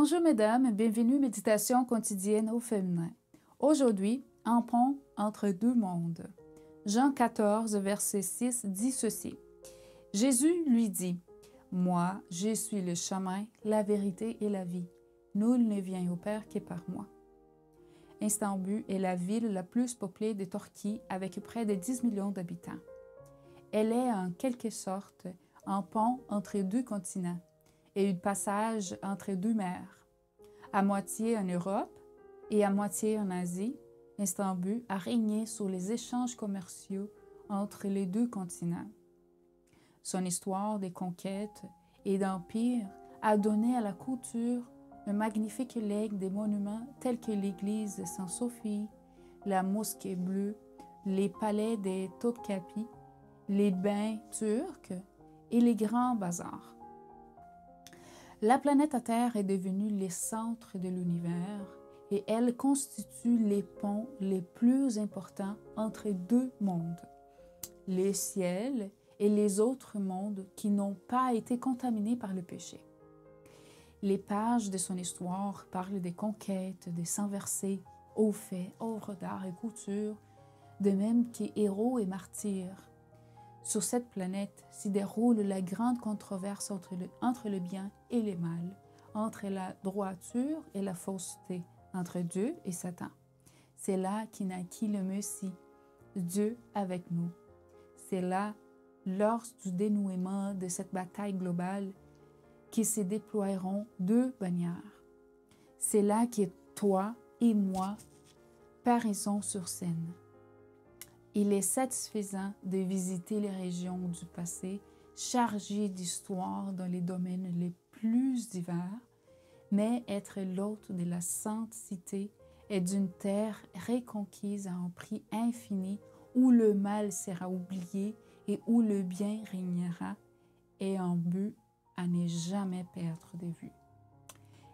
Bonjour mesdames, bienvenue Méditation quotidienne au féminin. Aujourd'hui, un pont entre deux mondes. Jean 14, verset 6 dit ceci. Jésus lui dit, « Moi, je suis le chemin, la vérité et la vie. Nul ne vient au Père que par moi. » Istanbul est la ville la plus peuplée de Turquie avec près de 10 millions d'habitants. Elle est en quelque sorte un pont entre deux continents et un passage entre deux mers. À moitié en Europe et à moitié en Asie, Istanbul a régné sur les échanges commerciaux entre les deux continents. Son histoire de conquêtes et d'empire a donné à la culture un magnifique legs de monuments tels que l'église de Sainte-Sophie, la mosquée bleue, les palais de Topkapi, les bains turcs et les grands bazars. La planète Terre est devenue le centre de l'univers et elle constitue les ponts les plus importants entre deux mondes, le ciel et les autres mondes qui n'ont pas été contaminés par le péché. Les pages de son histoire parlent des conquêtes, des sangs versés, hauts faits, œuvres d'art et couture, de même que héros et martyrs. Sur cette planète s'y déroule la grande controverse entre le bien et le mal, entre la droiture et la fausseté, entre Dieu et Satan. C'est là qu'est naquit le Messie, Dieu avec nous. C'est là, lors du dénouement de cette bataille globale, qui se déploieront deux bannières. C'est là que toi et moi paraissons sur scène. Il est satisfaisant de visiter les régions du passé chargées d'histoire dans les domaines les plus divers, mais être l'hôte de la sainte cité et d'une terre reconquise à un prix infini où le mal sera oublié et où le bien régnera est un but à ne jamais perdre de vue.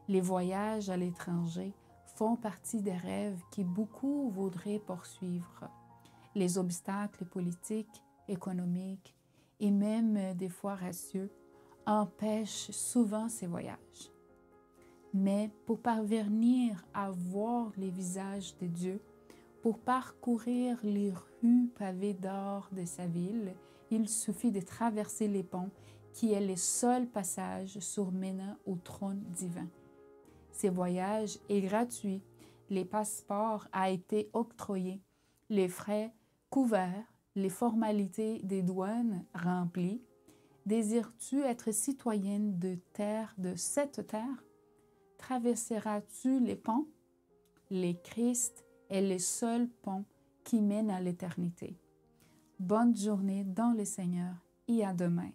Les voyages à l'étranger font partie des rêves que beaucoup voudraient poursuivre. Les obstacles politiques, économiques et même des fois raciaux empêchent souvent ces voyages. Mais pour parvenir à voir les visages de Dieu, pour parcourir les rues pavées d'or de sa ville, il suffit de traverser les ponts qui est le seul passage surmenant au trône divin. Ces voyages est gratuit, les passeports a été octroyés, les frais couverts, les formalités des douanes remplies. Désires-tu être citoyenne de cette terre? Traverseras-tu les ponts? Le Christ est le seul pont qui mène à l'éternité. Bonne journée dans le Seigneur et à demain.